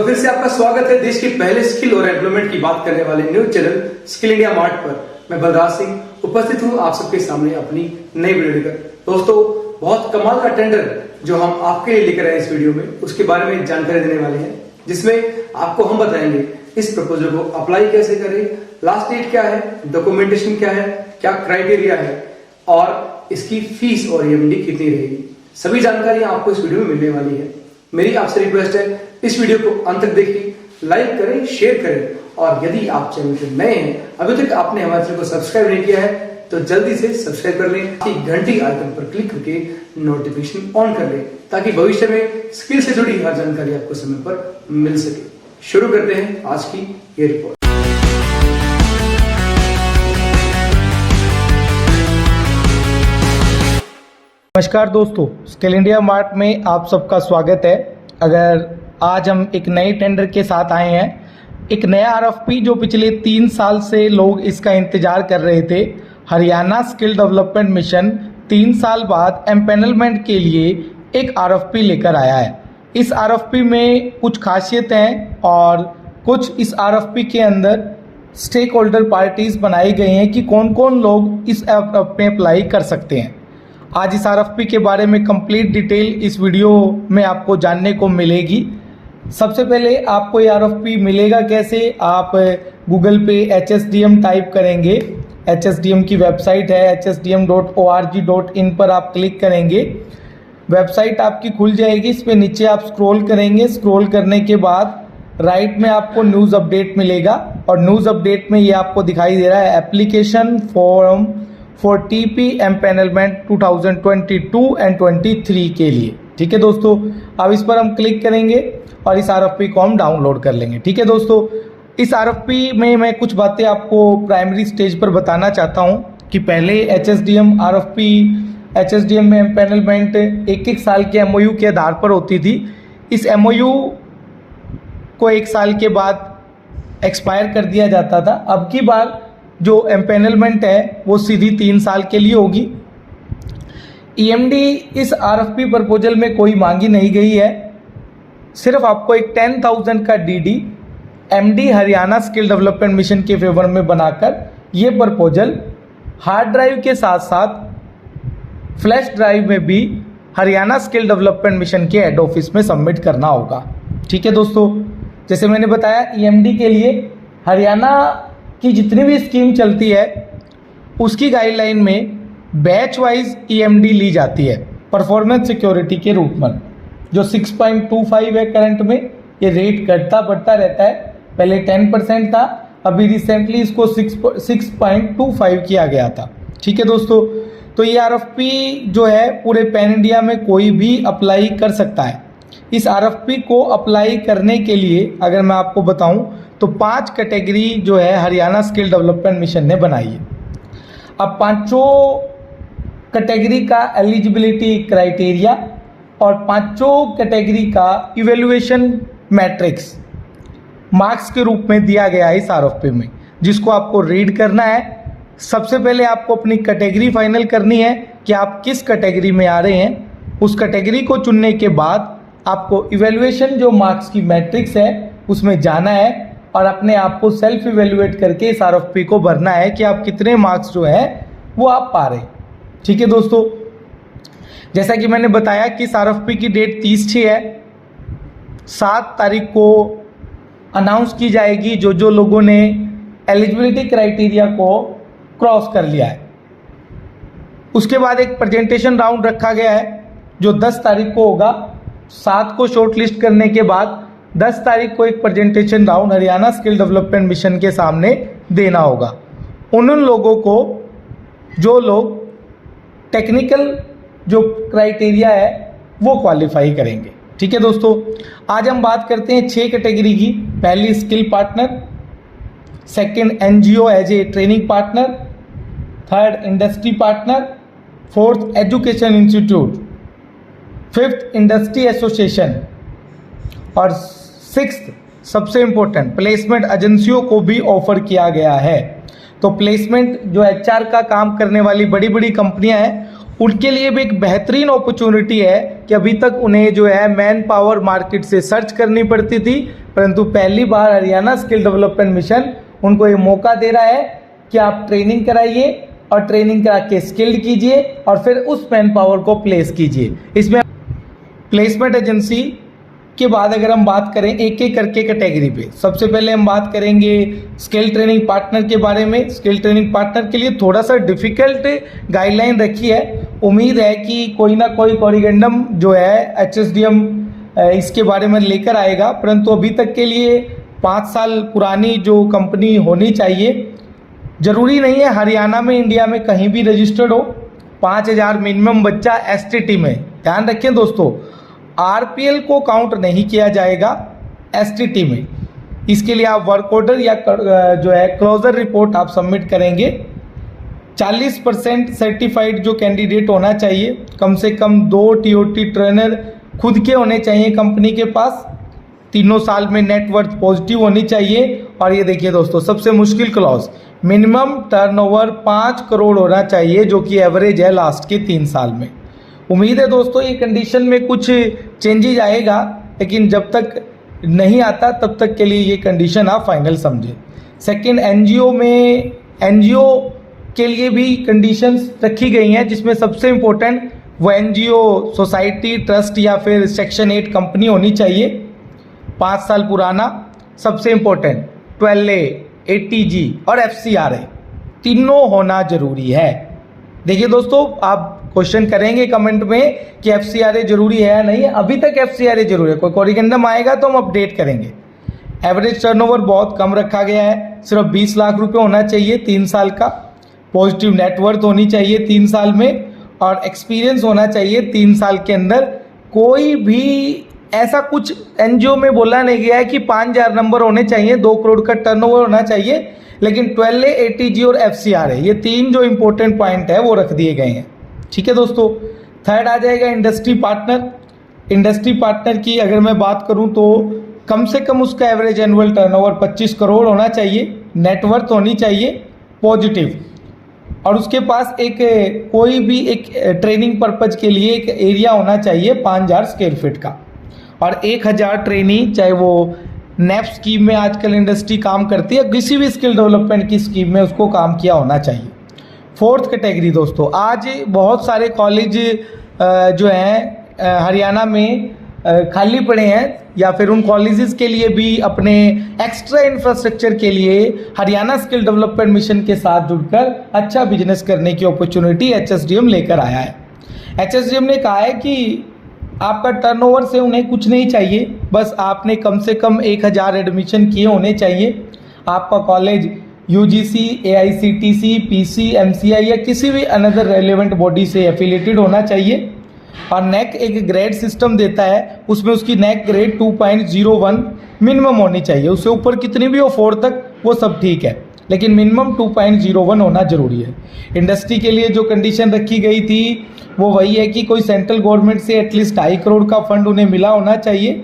फिर से आपका स्वागत है देश के पहले स्किल और एम्प्लॉयमेंट की बात करने वाले news channel skill India mart पर। मैं बलराज सिंह उपस्थित हूं आप सबके सामने अपनी नई वीडियो लेकर। दोस्तों, बहुत कमाल का टेंडर जो हम आपके लिए लेकर आए इस वीडियो में, उसके बारे में जानकारी देने वाले हैं, जिसमें आपको हम बताएंगे इस प्रपोजल को अप्लाई कैसे करें, लास्ट डेट क्या है, डॉक्यूमेंटेशन क्या है, क्या क्राइटेरिया है और इसकी फीस और ईएमडी कितनी रहेगी। सभी जानकारियां आपको इस वीडियो में मिलने वाली है। मेरी आपसे रिक्वेस्ट है, इस वीडियो को अंत तक देखिए, लाइक करें, शेयर करें और यदि आप चैनल पर नए हैं, अभी तक आपने हमारे चैनल को सब्सक्राइब नहीं किया है तो जल्दी से सब्सक्राइब कर लें, घंटी आइकन पर क्लिक करके नोटिफिकेशन ऑन कर लें ताकि भविष्य में स्किल से जुड़ी हर जानकारी आपको समय पर मिल सके। शुरू करते हैं आज की ये रिपोर्ट। नमस्कार दोस्तों, स्किल इंडिया मार्ट में आप सबका स्वागत है। अगर आज हम एक नए टेंडर के साथ आए हैं, एक नया आरएफपी जो पिछले 3 साल से लोग इसका इंतजार कर रहे थे। हरियाणा स्किल डेवलपमेंट मिशन 3 साल बाद एम्पैनलमेंट के लिए एक आरएफपी लेकर आया है। इस आरएफपी में कुछ खासियत हैं और कुछ इस आरएफपी के अंदर स्टेक होल्डर पार्टीज बनाई गई हैं कि कौन कौन लोग इस में अप्लाई कर सकते हैं। आज इस आरएफपी के बारे में कंप्लीट डिटेल इस वीडियो में आपको जानने को मिलेगी। सबसे पहले आपको ये आरएफपी मिलेगा कैसे, आप गूगल पे HSDM टाइप करेंगे। HSDM की वेबसाइट है hsdm.org.in पर आप क्लिक करेंगे, वेबसाइट आपकी खुल जाएगी। इस पर नीचे आप स्क्रॉल करेंगे, स्क्रॉल करने के बाद राइट में आपको न्यूज़ अपडेट मिलेगा और न्यूज़ अपडेट में ये आपको दिखाई दे रहा है application form for TP empanelment 2022 and 23 के लिए। ठीक है दोस्तों, अब इस पर हम क्लिक करेंगे और इस आरएफपी को हम डाउनलोड कर लेंगे। ठीक है दोस्तों, इस आरएफपी में मैं कुछ बातें आपको प्राइमरी स्टेज पर बताना चाहता हूं कि पहले HSDM आरएफपी HSDM में एम्पैनलमेंट 1-1 साल के MOU के आधार पर होती थी। इस MOU को 1 साल के बाद एक्सपायर कर दिया जाता था। अब की बार जो एम्पैनलमेंट है वो सीधी 3 साल के लिए होगी। EMD इस आरएफपी प्रपोजल में कोई मांगी नहीं गई है, सिर्फ आपको एक 10,000 का DD MD Haryana skill development mission के फेवर में बनाकर ये प्रपोजल हार्ड ड्राइव के साथ साथ फ्लैश ड्राइव में भी हरियाणा स्किल डेवलपमेंट मिशन के हेड ऑफिस में सबमिट करना होगा। ठीक है दोस्तों, जैसे मैंने बताया EMD के लिए हरियाणा की जितनी भी स्कीम चलती है उसकी गाइडलाइन में बैच वाइज EMD ली जाती है परफॉर्मेंस सिक्योरिटी के रूप में, जो 6.25 है करंट में। ये रेट घटता बढ़ता रहता है, पहले 10% था, अभी रिसेंटली इसको 6.25 किया गया था। ठीक है दोस्तों, तो ये आरएफपी जो है पूरे पैन इंडिया में कोई भी अप्लाई कर सकता है। इस आरएफपी को अप्लाई करने के लिए अगर मैं आपको बताऊं तो 5 कैटेगरी जो है हरियाणा स्किल डेवलपमेंट मिशन ने बनाई है। अब पांचों कैटेगरी का एलिजिबिलिटी क्राइटेरिया और पांचों कैटेगरी का इवैल्यूएशन मैट्रिक्स मार्क्स के रूप में दिया गया है इस आरएफपी में, जिसको आपको रीड करना है। सबसे पहले आपको अपनी कैटेगरी फाइनल करनी है कि आप किस कैटेगरी में आ रहे हैं। उस कैटेगरी को चुनने के बाद आपको इवैल्यूएशन जो मार्क्स की मैट्रिक्स है उसमें जाना है और अपने आप को सेल्फ इवैल्यूएट करके इस आरएफपी को भरना है कि आप कितने मार्क्स जो है वो आप पा रहे हैं। ठीक है दोस्तों, जैसा कि मैंने बताया कि इस आरएफपी की डेट 30/6 है। 7 तारीख को अनाउंस की जाएगी जो लोगों ने एलिजिबिलिटी क्राइटेरिया को क्रॉस कर लिया है। उसके बाद एक प्रेजेंटेशन राउंड रखा गया है जो 10 तारीख को होगा। 7 को शॉर्टलिस्ट करने के बाद 10 तारीख को एक presentation round Haryana skill development mission के सामने देना होगा। उन लोगों को जो लोग टेक्निकल जो क्राइटेरिया है वो क्वालिफाई करेंगे। ठीक है दोस्तों, आज हम बात करते हैं 6 कैटेगरी की। पहली skill partner, second NGO as a training partner, third industry partner, fourth education institute, fifth industry association और 6th सबसे इम्पोर्टेंट प्लेसमेंट एजेंसियों को भी ऑफर किया गया है। तो प्लेसमेंट जो HR का काम करने वाली बड़ी बड़ी कंपनियां हैं उनके लिए भी एक बेहतरीन अपॉर्चुनिटी है कि अभी तक उन्हें जो है मैन पावर मार्केट से सर्च करनी पड़ती थी, परंतु पहली बार हरियाणा स्किल डेवलपमेंट मिशन उनको ये मौका दे रहा है कि आप ट्रेनिंग कराइए और ट्रेनिंग करा के स्किल्ड कीजिए और फिर उस मैन पावर को प्लेस कीजिए। इसमें प्लेसमेंट एजेंसी के बाद अगर हम बात करें एक एक करके कैटेगरी पे, सबसे पहले हम बात करेंगे स्किल ट्रेनिंग पार्टनर के बारे में। स्किल ट्रेनिंग पार्टनर के लिए थोड़ा सा डिफिकल्ट गाइडलाइन रखी है। उम्मीद है कि कोई ना कोई कोरिगेंडम जो है HSDM इसके बारे में लेकर आएगा, परंतु अभी तक के लिए 5 साल पुरानी जो कंपनी होनी चाहिए। ज़रूरी नहीं है हरियाणा में इंडिया में कहीं भी रजिस्टर्ड हो। 5000 मिनिमम बच्चा STT में, ध्यान रखें दोस्तों, RPL को काउंट नहीं किया जाएगा STT में। इसके लिए आप वर्क ऑर्डर या जो है क्लोजर रिपोर्ट आप सबमिट करेंगे। 40% सर्टिफाइड जो कैंडिडेट होना चाहिए, कम से कम 2 TOT ट्रेनर खुद के होने चाहिए कंपनी के पास। 3 साल में नेटवर्थ पॉजिटिव होनी चाहिए। और ये देखिए दोस्तों, सबसे मुश्किल क्लॉज, मिनिमम टर्नओवर 5 करोड़ होना चाहिए, जो कि एवरेज है लास्ट के 3 साल में। उम्मीद है दोस्तों ये कंडीशन में कुछ चेंजेज आएगा, लेकिन जब तक नहीं आता तब तक के लिए ये कंडीशन आप फाइनल समझें। सेकंड, NGO के लिए भी कंडीशंस रखी गई हैं, जिसमें सबसे इम्पोर्टेंट वो NGO सोसाइटी, ट्रस्ट या फिर सेक्शन 8 कंपनी होनी चाहिए, 5 साल पुराना। सबसे इम्पोर्टेंट 12A, ATG और FCRA तीनों होना जरूरी है। देखिए दोस्तों, आप क्वेश्चन करेंगे कमेंट में कि FCRA जरूरी है या नहीं है। अभी तक FCRA जरूरी है, कोई कोरिगेंडम आएगा तो हम अपडेट करेंगे। एवरेज टर्नओवर बहुत कम रखा गया है, सिर्फ 20 लाख रुपए होना चाहिए 3 साल का। पॉजिटिव नेटवर्थ होनी चाहिए 3 साल में, और एक्सपीरियंस होना चाहिए 3 साल के अंदर। कोई भी ऐसा कुछ NGO में बोला नहीं गया है कि 5000 नंबर होने चाहिए, 2 करोड़ का टर्नओवर होना चाहिए, लेकिन 12A, ATG और FCRA ये 3 जो इंपॉर्टेंट पॉइंट है वो रख दिए गए हैं। ठीक है दोस्तों। थर्ड आ जाएगा इंडस्ट्री पार्टनर। इंडस्ट्री पार्टनर की अगर मैं बात करूं तो कम से कम उसका एवरेज एनुअल टर्नओवर 25 करोड़ होना चाहिए, नेटवर्थ होनी चाहिए पॉजिटिव, और उसके पास कोई भी एक ट्रेनिंग पर्पज के लिए एक एरिया होना चाहिए 5000 स्क्वायर फीट का, और 1000 ट्रेनी, चाहे वो NAP स्कीम में आजकल इंडस्ट्री काम करती है, किसी भी स्किल डेवलपमेंट की स्कीम में उसको काम किया होना चाहिए। फोर्थ कैटेगरी दोस्तों, आज बहुत सारे कॉलेज जो हैं हरियाणा में खाली पड़े हैं, या फिर उन कॉलेजेस के लिए भी अपने एक्स्ट्रा इंफ्रास्ट्रक्चर के लिए हरियाणा स्किल डेवलपमेंट मिशन के साथ जुड़कर अच्छा बिजनेस करने की अपॉर्चुनिटी HSDM लेकर आया है। HSDM ने कहा है कि आपका टर्नओवर से उन्हें कुछ नहीं चाहिए, बस आपने कम से कम 1000 एडमिशन किए होने चाहिए। आपका college UGC, AICTC, PC, MCI या किसी भी अनदर रेलेवेंट बॉडी से एफिलेटेड होना चाहिए। और NAC एक ग्रेड सिस्टम देता है, उसमें उसकी NAC ग्रेड 2.01 मिनिमम होनी चाहिए। उससे ऊपर कितनी भी हो 4 तक वो सब ठीक है, लेकिन मिनिमम 2.01 होना जरूरी है। इंडस्ट्री के लिए जो कंडीशन रखी गई थी वो वही है कि कोई सेंट्रल गवर्नमेंट से एटलीस्ट 2.5 करोड़ का फंड उन्हें मिला होना चाहिए।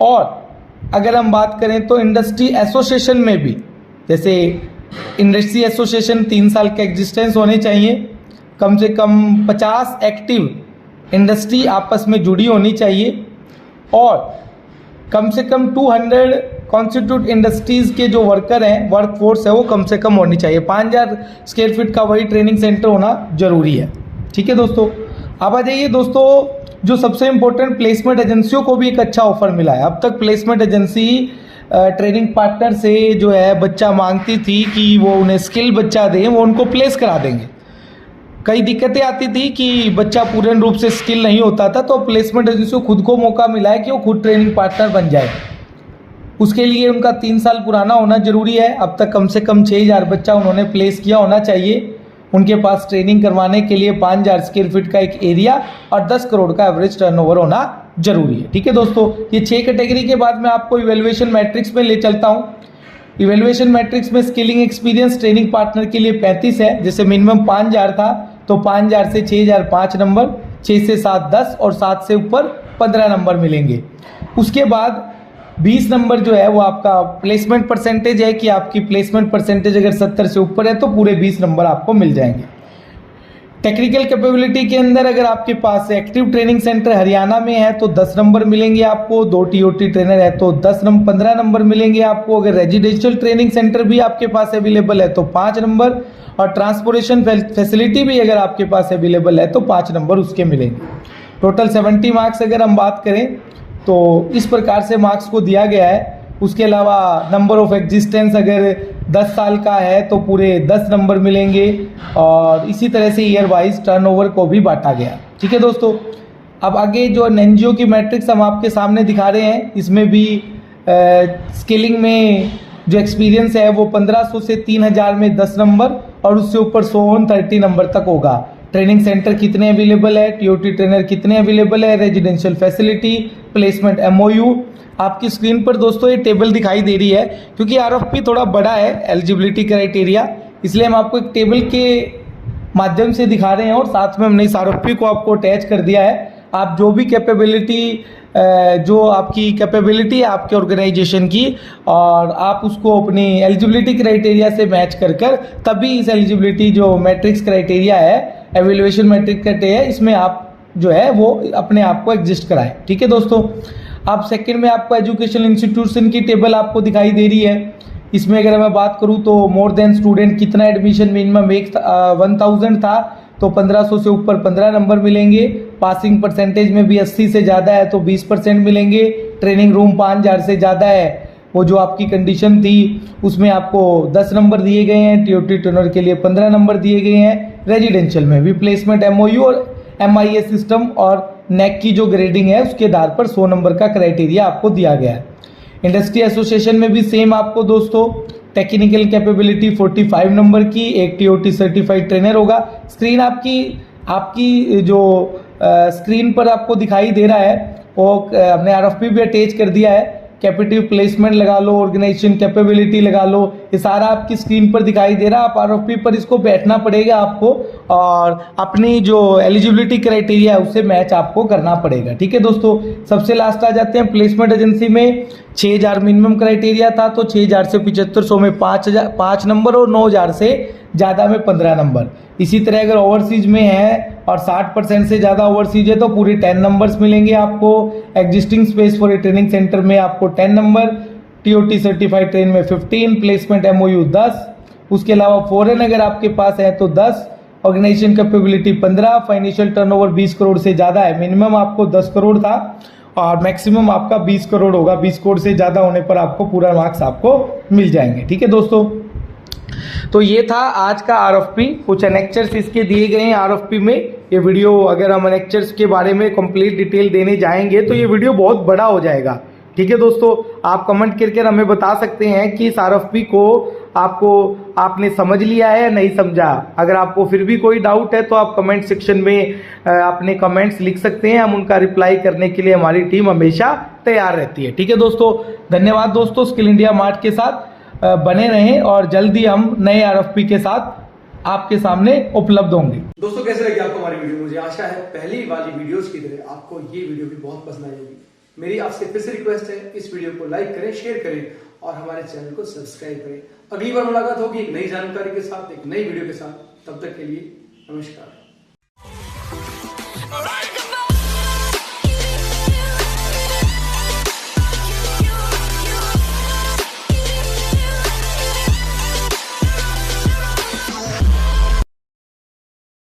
और अगर हम बात करें तो इंडस्ट्री एसोसिएशन में भी, जैसे इंडस्ट्री एसोसिएशन 3 साल का एग्जिस्टेंस होने चाहिए, कम से कम 50 एक्टिव इंडस्ट्री आपस में जुड़ी होनी चाहिए, और कम से कम 200 कॉन्स्टिट्यूट इंडस्ट्रीज़ के जो वर्कर हैं, वर्क फोर्स है, वो कम से कम होनी चाहिए। 5000 स्क्वायर फीट का वही ट्रेनिंग सेंटर होना जरूरी है। ठीक है दोस्तों। अब आ जाइए दोस्तों, जो सबसे इम्पोर्टेंट, प्लेसमेंट एजेंसियों को भी एक अच्छा ऑफर मिला है। अब तक प्लेसमेंट एजेंसी ट्रेनिंग पार्टनर से जो है बच्चा मांगती थी कि वो उन्हें स्किल बच्चा दें, वो उनको प्लेस करा देंगे। कई दिक्कतें आती थी कि बच्चा पूर्ण रूप से स्किल नहीं होता था, तो प्लेसमेंट एजेंसी को खुद को मौका मिला है कि वो खुद ट्रेनिंग पार्टनर बन जाए। उसके लिए उनका 3 साल पुराना होना जरूरी है। अब तक कम से कम 6000 बच्चा उन्होंने प्लेस किया होना चाहिए। उनके पास ट्रेनिंग करवाने के लिए 5000 स्क्वायर फीट का एक एरिया और 10 करोड़ का एवरेज टर्नओवर होना जरूरी है। ठीक है दोस्तों। ये 6 कैटेगरी के बाद मैं आपको इवेल्युएशन मैट्रिक्स में ले चलता हूँ। इवेल्युएशन मैट्रिक्स में स्किलिंग एक्सपीरियंस ट्रेनिंग पार्टनर के लिए 35 है, जैसे मिनिमम 5000 था तो 5000 से 6000 5 नंबर, 6 से 7 10 और 7 से ऊपर 15 नंबर मिलेंगे। उसके बाद 20 नंबर जो है वो आपका प्लेसमेंट परसेंटेज है कि आपकी प्लेसमेंट परसेंटेज अगर 70 से ऊपर है तो पूरे 20 नंबर आपको मिल जाएंगे। टेक्निकल कैपेबिलिटी के अंदर अगर आपके पास एक्टिव ट्रेनिंग सेंटर हरियाणा में है तो 10 नंबर मिलेंगे आपको, 2 टीओटी ट्रेनर है तो 15 नंबर मिलेंगे आपको। अगर रेजिडेंशियल ट्रेनिंग सेंटर भी आपके पास अवेलेबल है तो 5 नंबर, और ट्रांसपोर्टेशन फैसिलिटी भी अगर आपके पास अवेलेबल है तो 5 नंबर उसके मिलेंगे। टोटल 70 मार्क्स अगर हम बात करें तो इस प्रकार से मार्क्स को दिया गया है। उसके अलावा नंबर ऑफ एग्जिस्टेंस अगर 10 साल का है तो पूरे 10 नंबर मिलेंगे, और इसी तरह से ईयर वाइज टर्नओवर को भी बांटा गया। ठीक है दोस्तों, अब आगे जो एनजीओ की मैट्रिक्स हम आपके सामने दिखा रहे हैं, इसमें भी स्किलिंग में जो एक्सपीरियंस है वो 1500 से 3000 में 10 नंबर, और उससे ऊपर 130 नंबर तक होगा। ट्रेनिंग सेंटर कितने अवेलेबल है, टीओटी ट्रेनर कितने अवेलेबल है, रेजिडेंशियल फैसिलिटी, प्लेसमेंट एमओयू। आपकी स्क्रीन पर दोस्तों ये टेबल दिखाई दे रही है, क्योंकि आरएफपी थोड़ा बड़ा है एलिजिबिलिटी क्राइटेरिया, इसलिए हम आपको एक टेबल के माध्यम से दिखा रहे हैं, और साथ में हमने इस आरएफपी को आपको अटैच कर दिया है। आप जो भी कैपेबिलिटी जो आपकी कैपेबिलिटी है आपके ऑर्गेनाइजेशन की, और आप उसको अपनी एलिजिबिलिटी क्राइटेरिया से मैच कर तभी इस एलिजिबिलिटी जो मैट्रिक्स क्राइटेरिया है, एवेल्युएशन मैट्रिक्स क्राइटेरिया, इसमें आप जो है वो अपने आप को एग्जिस्ट कराएं। ठीक है दोस्तों, अब सेकंड में आपको एजुकेशनल इंस्टीट्यूशन की टेबल आपको दिखाई दे रही है। इसमें अगर मैं बात करूं तो मोर देन स्टूडेंट कितना एडमिशन मिनिमम 1000 था तो 1500 से ऊपर 15 नंबर मिलेंगे। पासिंग परसेंटेज में भी 80 से ज़्यादा है तो 20% मिलेंगे। ट्रेनिंग रूम 5000 से ज़्यादा है, वो जो आपकी कंडीशन थी उसमें आपको 10 नंबर दिए गए हैं। टीओटी ट्रेनर के लिए 15 नंबर दिए गए हैं। रेजिडेंशियल में भी प्लेसमेंट एमओयू और एमआईएस सिस्टम और नेक की जो ग्रेडिंग है उसके आधार पर 100 नंबर का क्राइटेरिया आपको दिया गया है। इंडस्ट्री एसोसिएशन में भी सेम आपको दोस्तों टेक्निकल कैपेबिलिटी 45 नंबर की, एक टीओटी सर्टिफाइड ट्रेनर होगा। स्क्रीन आपकी जो स्क्रीन पर आपको दिखाई दे रहा है वो हमने आरएफपी भी अटैच कर दिया है। कैपेटिव प्लेसमेंट लगा लो, ऑर्गेनाइजेशन कैपेबिलिटी लगा लो, ये सारा आपकी स्क्रीन पर दिखाई दे रहा है। आप आरएफपी पर इसको बैठना पड़ेगा आपको, और अपनी जो एलिजिबिलिटी क्राइटेरिया है उससे मैच आपको करना पड़ेगा। ठीक है दोस्तों, सबसे लास्ट आ जाते हैं प्लेसमेंट एजेंसी में। 6000 मिनिमम क्राइटेरिया था तो 6000 से 7500 में 5 नंबर, और 9000 से ज़्यादा में 15 नंबर। इसी तरह अगर ओवरसीज में है और 60% से ज़्यादा ओवरसीज है तो पूरे 10 नंबर्स मिलेंगे आपको। Existing space for a training centre में आपको 10 नंबर, टीओटी सर्टिफाइड ट्रेन में 15, प्लेसमेंट एमओयू 10, उसके अलावा फॉरेन अगर आपके पास है तो 10, organisation capability 15, financial turnover 20 crore से ज़्यादा है। मिनिमम आपको 10 करोड़ था और मैक्सिमम आपका 20 करोड़ होगा। 20 करोड़ से ज़्यादा होने पर आपको पूरा मार्क्स आपको मिल जाएंगे। ठीक है दोस्तों, तो ये था आज का आरएफपी। कुछ एनेक्चर्स इसके दिए गए हैं आरएफपी में। ये वीडियो अगर हम एनेक्चर्स के बारे में कंप्लीट डिटेल देने जाएंगे तो ये वीडियो बहुत बड़ा हो जाएगा। ठीक है दोस्तों, आप कमेंट करके हमें बता सकते हैं कि इस आरएफपी को आपने समझ लिया है या नहीं समझा। अगर आपको फिर भी कोई डाउट है तो आप कमेंट सेक्शन में अपने कमेंट्स लिख सकते हैं। हम उनका रिप्लाई करने के लिए हमारी टीम हमेशा तैयार रहती है। ठीक है दोस्तों, धन्यवाद दोस्तों। स्किल इंडिया मार्ट के साथ बने रहें और जल्दी हम नए आरएफपी के साथ आपके सामने उपलब्ध होंगे। दोस्तों कैसे लगी आपको हमारी वीडियो? मुझे आशा है पहली वाली वीडियोस की तरह आपको ये वीडियो भी बहुत पसंद आई होगी। मेरी आपसे फिर से रिक्वेस्ट है, इस वीडियो को लाइक करें, शेयर करें और हमारे चैनल को सब्सक्राइब करें। अगली बार मुलाकात होगी एक नई जानकारी के साथ, एक नई वीडियो के साथ। तब तक के लिए नमस्कार।